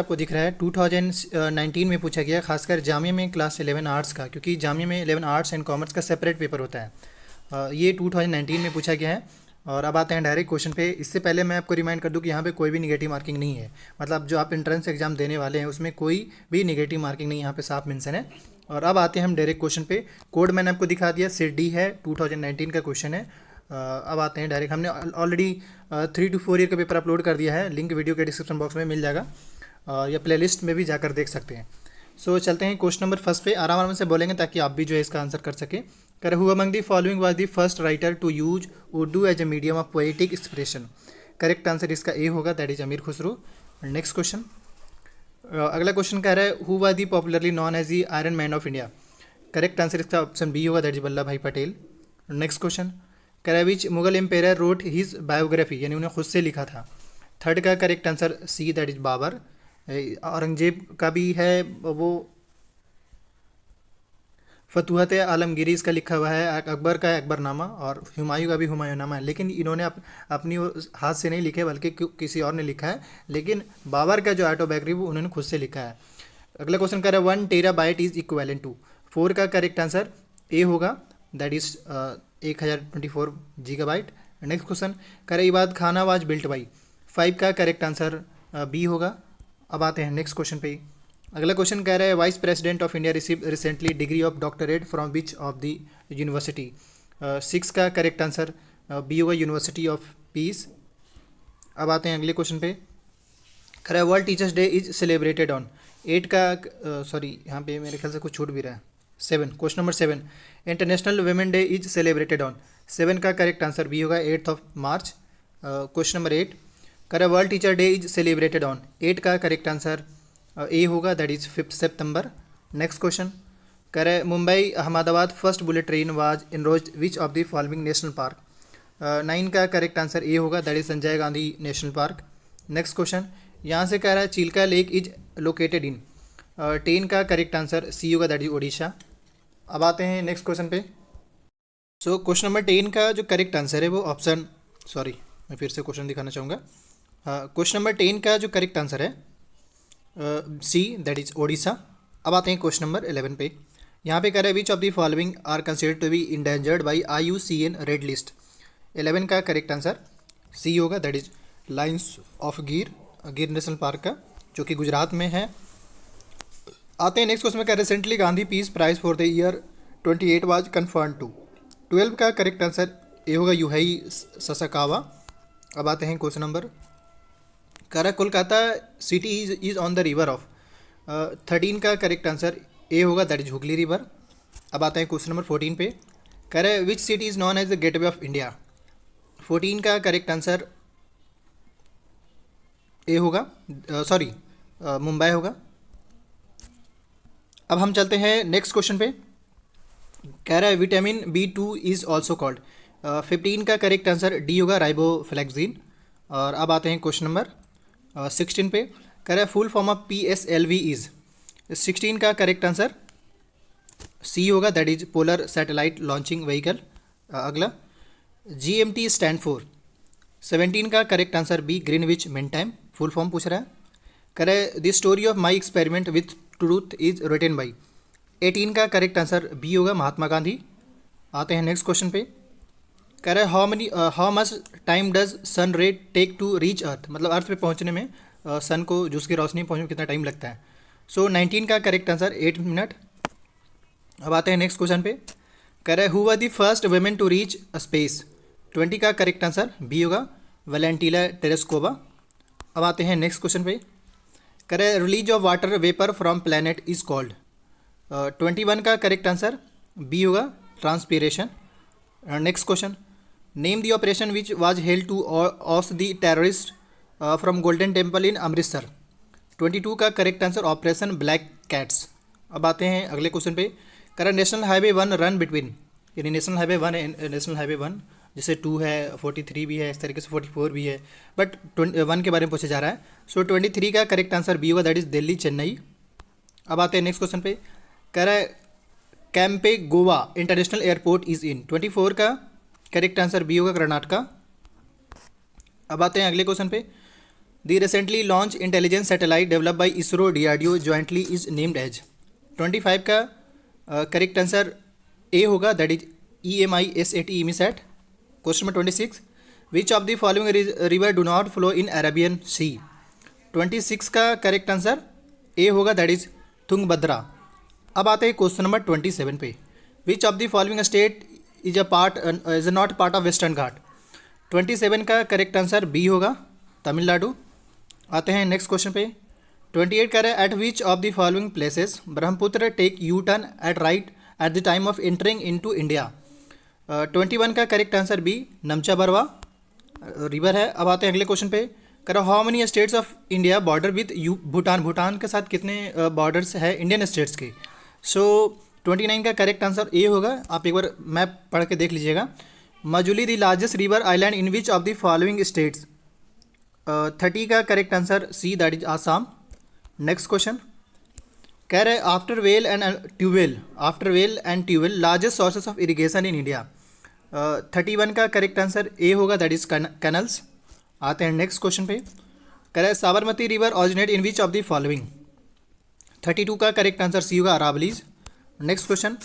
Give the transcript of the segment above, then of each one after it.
आपको दिख रहा है 2019 में पूछा गया, खासकर जामिया में क्लास 11 आर्ट्स का, क्योंकि जामिया में 11 आर्ट्स एंड कॉमर्स का सेपरेट पेपर होता है। ये 2019 में पूछा गया है। और अब आते हैं डायरेक्ट क्वेश्चन पे। इससे पहले मैं आपको रिमाइंड कर दूं कि यहाँ पे कोई भी निगेटिव मार्किंग नहीं है, मतलब जो आप एंट्रेंस एग्जाम देने वाले हैं उसमें कोई भी निगेटिव मार्किंग नहीं यहाँ पे साफ मेंशन है। और अब आते हैं हम डायरेक्ट क्वेश्चन पे। कोड मैंने आपको दिखा दिया, सेट डी है, 2019 का क्वेश्चन है। अब आते हैं डायरेक्ट, हमने ऑलरेडी 3 to 4 ईयर का पेपर अपलोड कर दिया है, लिंक वीडियो के डिस्क्रिप्शन बॉक्स में मिल जाएगा, या प्लेलिस्ट में भी जाकर देख सकते हैं। सो चलते हैं क्वेश्चन नंबर फर्स्ट पे, आराम आराम से बोलेंगे ताकि आप भी जो है इसका आंसर कर सकें। कर who among the following was the first writer to use Urdu as a medium of poetic expression. Correct answer इसका ए होगा, that is Amir Khusro. Next question, अगला क्वेश्चन कह रहा है who was the popularly known as the iron man of India. Correct answer इसका option B होगा, that is Vallabh Bhai Patel. Next question कह रहा है which Mughal empire wrote his biography, यानी उन्हें खुद से लिखा था। थर्ड का correct answer C, that is Babar. Aurangzeb का भी है वो फतूहत आलमगीरी इसका लिखा हुआ है, अकबर का है अकबरनामा, और हुमायूं का भी हुमायूंनामा है, लेकिन इन्होंने अपनी हाथ से नहीं लिखे बल्कि किसी और ने लिखा है। लेकिन बाबर का जो ऑटोबायोग्राफी वो उन्होंने खुद से लिखा है। अगला क्वेश्चन कर रहा है 1 टेराबाइट इज इक्वेलेंट टू। 4 का करेक्ट आंसर ए होगा, that is 1024 gigabyte. Next question कर रहा है इबाद खाना वाज बिल्ट बाई। 5 का करेक्ट आंसर बी होगा। अब आते हैं नेक्स्ट क्वेश्चन पे। अगला क्वेश्चन कह रहा है vice president of India receive recently degree of doctorate from which of the university. 6 का करेक्ट आंसर बी होगा, यूनिवर्सिटी ऑफ पीस। अब आते हैं अगले क्वेश्चन पे। कह रहा है world teachers day is celebrated on. 8 का सॉरी यहाँ पे मेरे ख्याल से कुछ छूट भी रहा है। 7, question number 7, international women day is celebrated on. 7 का करेक्ट आंसर बी होगा, 8 मार्च। क्वेश्चन नंबर 8 कह रहा है world teacher day is celebrated on. 8 का करेक्ट आंसर ए होगा, that is 5 September. Next question कह रहा है Mumbai Ahmedabad first bullet train was enrouted which of the following national park. 9 का करेक्ट आंसर ए होगा, that is Sanjay Gandhi national park. Next question यहाँ से कह रहा है Chilika lake is located in. 10 का करेक्ट आंसर सी होगा, दैट इज ओडिशा। अब आते हैं नेक्स्ट क्वेश्चन पे। सो क्वेश्चन नंबर 10 का जो करेक्ट आंसर है वो ऑप्शन, सॉरी मैं फिर से क्वेश्चन दिखाना चाहूँगा। क्वेश्चन नंबर 10 का जो करेक्ट आंसर है सी, दैट इज ओडिशा। अब आते हैं क्वेश्चन नंबर 11 पे। यहाँ पे कह रहा है which of the following are considered to be endangered by IUCN red list. 11 का करेक्ट आंसर सी होगा, दैट इज लाइन्स ऑफ गिर, गिर नेशनल पार्क का, जो कि गुजरात में है। आते हैं नेक्स्ट क्वेश्चन में। कह रहे recently Gandhi peace prize for the year 28 was confirm to. 12 का करेक्ट आंसर ए होगा, यूहाई ससाकावा। अब आते हैं क्वेश्चन नंबर। कह रहा Kolkata city is on the river of. 13 का करेक्ट आंसर ए होगा, दैट इज हुगली रिवर। अब आते हैं क्वेश्चन नंबर 14 पे। कह रहा है which city is known as the gateway of India. 14 का करेक्ट आंसर ए होगा, सॉरी मुंबई होगा। अब हम चलते हैं नेक्स्ट क्वेश्चन पे। कह रहा है vitamin B2 is also called. 15 का करेक्ट आंसर डी होगा, राइबोफ्लेक्सिन। और अब आते हैं क्वेश्चन नंबर 16 पे। कह रहा है full form of PSLV is. 16 का करेक्ट आंसर सी होगा, that is polar satellite launching vehicle. अगला GMT स्टैंड फॉर। 17 का correct answer B, Greenwich mean time, full form पूछ रहा है। कह रहा है the story of my experiment with truth is written by. 18 का करेक्ट आंसर बी होगा, महात्मा गांधी। आते हैं नेक्स्ट क्वेश्चन पे। कह रहा है हाउ मच टाइम डज सन रे टेक टू रीच अर्थ, मतलब अर्थ पे पहुंचने में सन को जो उसकी रोशनी पहुंचने में कितना टाइम लगता है। सो 19 का करेक्ट आंसर 8 मिनट। अब आते हैं नेक्स्ट क्वेश्चन पे। कह रहा है who were the first women to reach space. 20 का करेक्ट आंसर बी होगा, वैलेंटिना टेरेस्कोवा। अब आते हैं नेक्स्ट क्वेश्चन पे। कह रहा है release of water vapour from planet is called. 21 का करेक्ट आंसर बी होगा, transpiration. Next question name the operation which was held to off the terrorist from Golden Temple in Amritsar. 22 का correct answer operation Black Cats. अब आते हैं अगले question पे। कह national highway 1 run between, यानी नेशनल हाईवे 1 नेशनल हाईवे 1, जैसे 2 है, 43 भी है, इस तरीके से 44 भी है, बट 1 के बारे में पूछा जा रहा है। सो 23 का करेक्ट आंसर बी होगा, दैट इज दिल्ली चेन्नई। अब आते हैं नेक्स्ट क्वेश्चन पे। कह रहा है कैंपे Goa international airport is in. 24 का करेक्ट आंसर बी होगा, कर्नाटका। अब आते हैं अगले क्वेश्चन पे। The recently launch intelligence satellite develop by ISRO DRDO jointly is named as. 25 का करेक्ट आंसर ए होगा, that is EMISAT EMISAT। Question number 26, which of the following river do not flow in Arabian sea. 26 का correct answer A होगा, that is Tungabhadra. अब आते हैं question number 27 पे, which of the following state is not part of western Ghat. 27 का correct answer B होगा, तमिलनाडु। आते हैं नेक्स्ट क्वेश्चन पे, 28 कह रहे हैं at which of the following places Brahmaputra take U turn at right at the time of entering into India. 21 का correct answer B, Namcha Barwa river है। अब आते हैं अगले क्वेश्चन पे, करो how many states of India border with you Bhutan. Bhutan के साथ कितने बॉर्डर्स है इंडियन स्टेट्स के। सो 29 का करेक्ट आंसर ए होगा, आप एक बार मैप पढ़ के देख लीजिएगा। Majuli the largest river island in which of the following states. 30 का correct answer C, that is Assam. Next question कह रहे after well and tubewell largest sources of irrigation in India. 31 का करेक्ट आंसर ए होगा, that is canals. आते हैं next question पे, कह रहे Sabarmati river originate in which of the following. 32 का करेक्ट आंसर सी होगा, अरावलीज। नेक्स्ट क्वेश्चन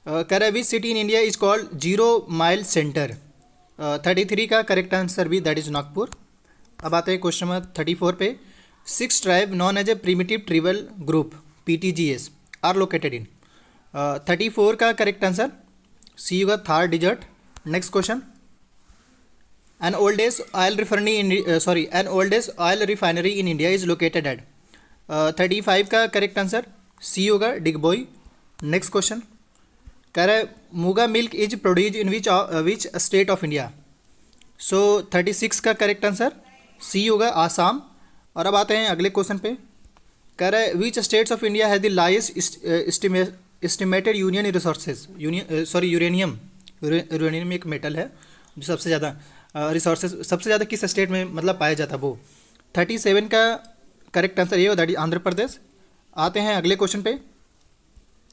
कह रहे which city in India is called 0 mile centre. 33 का करेक्ट आंसर भी, दैट इज नागपुर। अब आते हैं क्वेश्चन नंबर 34 पे, 6 tribe known as a primitive tribal group PTGS are located in. 34 का करेक्ट आंसर सी होगा, Thar desert. Next question, an oldest oil refinery in India is located at. 35 का correct answer C होगा, Digboi. Next question कह रहा है Muga milk is produce in which state of India. So 36 का correct answer C होगा, आसाम। और अब आते हैं अगले क्वेश्चन पे, कह रहा है which states of India has the list estimated union resources. Uranium एक मेटल है जो सबसे ज़्यादा रिसोर्सेज सबसे ज़्यादा किस स्टेट में मतलब पाया जाता है वो। 37 का करेक्ट आंसर ये हो, दैट इज आंध्र प्रदेश। आते हैं अगले क्वेश्चन पे,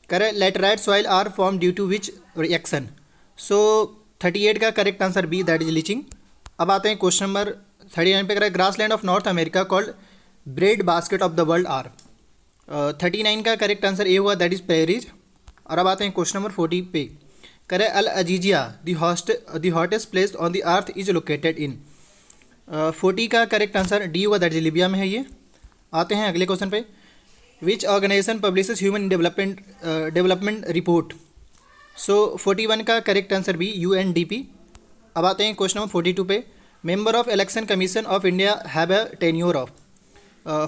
कह रहे laterite soil are form due to which reaction. So 38 का correct answer B, that is leaching. अब आते हैं क्वेश्चन नंबर 39 पे, कह रहा है grassland of North America called bread basket of the world are. 39 का करेक्ट आंसर ए हुआ, दैट इज पेरिज। और अब आते हैं क्वेश्चन नंबर 40 पे, कह रहे Al Aziziyah the hottest place on the earth is located in. 40 का करेक्ट आंसर डी हुआ, दैट इज लीबिया में है ये। आते हैं अगले क्वेश्चन पे, which organisation publishes human development report. So 41 का करेक्ट आंसर बी, UNDP। अब आते हैं क्वेश्चन नंबर 42 पे, member of election commission of India have a tenure of.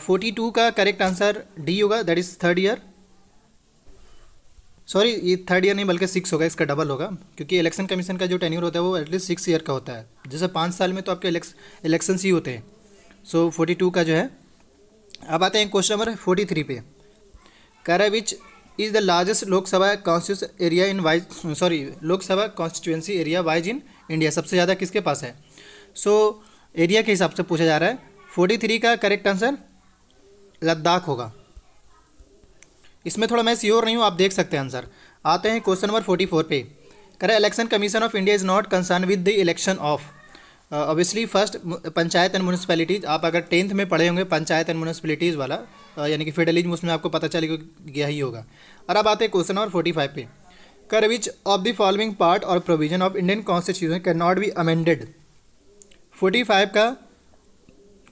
42 का करेक्ट आंसर डी होगा, that is 3rd year. Sorry, ये 3rd year नहीं बल्कि 6 होगा, इसका डबल होगा, क्योंकि इलेक्शन कमीशन का जो टेन्योर होता है वो एटलीस्ट 6 ईयर का होता है। जैसे 5 साल में तो आपके इलेक्शंस ही होते हैं। सो 42 का जो है। अब आते हैं क्वेश्चन नंबर 43 पे, कह रहा है which is the largest Lok Sabha constituency area wise in India. सबसे ज़्यादा किसके पास है। सो एरिया के हिसाब से पूछा जा रहा है। 43 का करेक्ट आंसर लद्दाख होगा। इसमें थोड़ा मैं श्योर नहीं हूँ, आप देख सकते हैं आंसर। आते हैं क्वेश्चन नंबर 44 पे, कह रहा है election commission of India is not concern with the election of. Obviously first panchayat and municipalities, आप अगर 10th में पढ़े होंगे पंचायत एंड म्यूनिसिपैलिटीज़ वाला, यानी कि फेडरलिज्म, उसमें आपको पता चलेगा गया ही होगा। और अब आते हैं क्वेश्चन नंबर 45 पे, कर which of the following part or provision of Indian constitution can not be amended. 45 का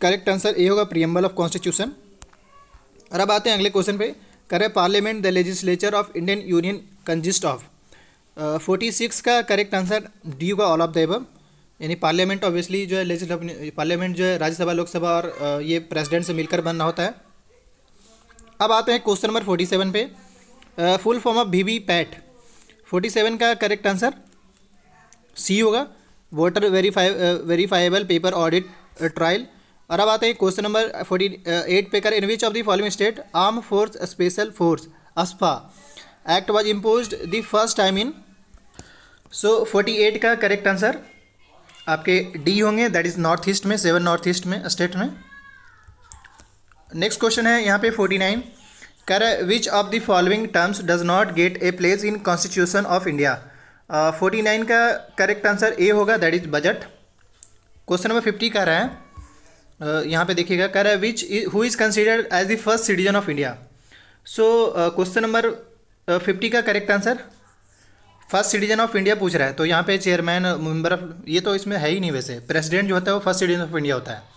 करेक्ट आंसर ए होगा, प्रीएम्बल ऑफ कॉन्स्टिट्यूशन। और अब आते हैं अगले क्वेश्चन पे, करे parliament the legislature of Indian union consist of. 46 का करेक्ट आंसर डी होगा, ऑल ऑफ द एबव। यानी पार्लियामेंट ऑब्वियसली जो है पार्लियामेंट जो है राज्यसभा, लोकसभा और ये प्रेसिडेंट से मिलकर बनना होता है। अब आते हैं क्वेश्चन नंबर 47 पे, फुल फॉर्म ऑफ VVPAT। 47 का करेक्ट आंसर सी होगा, voter verifiable paper audit trial. और अब आते हैं क्वेश्चन नंबर 48 पे, कर in which of the following state arm force special force ASFA act was imposed the first time in. So 48 का correct answer आपके D होंगे, दैट इज नॉर्थ ईस्ट में, 7 नॉर्थ ईस्ट में स्टेट में। Next question है यहाँ पे 49, कर which of the following terms does not gate a place in constitution of India. 49 का करेक्ट आंसर ए होगा, that is budget. Question number 50 कह रहा है यहाँ पे देखिएगा, कह रहा है which who is considered as the first citizen of India. So question number 50 का correct answer first citizen of India पूछ रहा है। तो यहाँ पे चेयरमैन मेंबर ऑफ, ये तो इसमें है ही नहीं, वैसे प्रेसिडेंट जो होता है वो फर्स्ट सिटीजन ऑफ इंडिया होता है।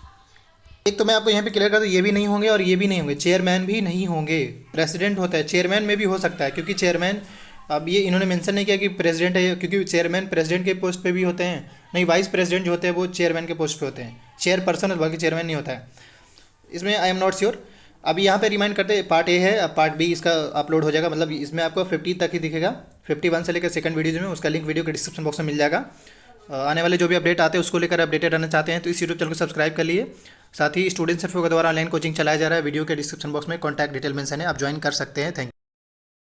एक तो मैं आपको यहाँ पे क्लियर कर दूँ, ये भी नहीं होंगे और ये भी नहीं होंगे, चेयरमैन भी नहीं होंगे, प्रेसिडेंट होता है। चेयरमैन में भी हो सकता है क्योंकि चेयरमैन, अब ये इन्होंने मेंशन नहीं किया कि प्रेसिडेंट है, क्योंकि चेयरमैन प्रेसिडेंट के पोस्ट पे भी होते हैं, नहीं वाइस प्रेसिडेंट जो होते हैं वो चेयरमैन के पोस्ट पे होते हैं, चेयरपर्सन बाकी चेयरमैन नहीं होता है। इसमें आई एम नॉट श्योर। अभी यहाँ पे रिमाइंड करते, पार्ट ए है, अब पार्ट बी इसका अपलोड हो जाएगा, मतलब इसमें आपको 50 तक ही दिखेगा, 51 से लेकर सेकंड वीडियो में, उसका लिंक वीडियो के डिस्क्रिप्शन बॉक्स में मिल जाएगा। आने वाले जो भी अपडेट आते हैं उसको लेकर अपडेटेड रहना चाहते हैं तो इस यूट्यूब चैनल को सब्सक्राइब कर लिए। साथ ही स्टूडेंट सर्फो के द्वारा ऑनलाइन कोचिंग चलाया जा रहा है, वीडियो के डिस्क्रिप्शन बॉक्स में कॉन्टैक्ट डिटेल मेंशन है, आप ज्वाइन कर सकते हैं। Thank you.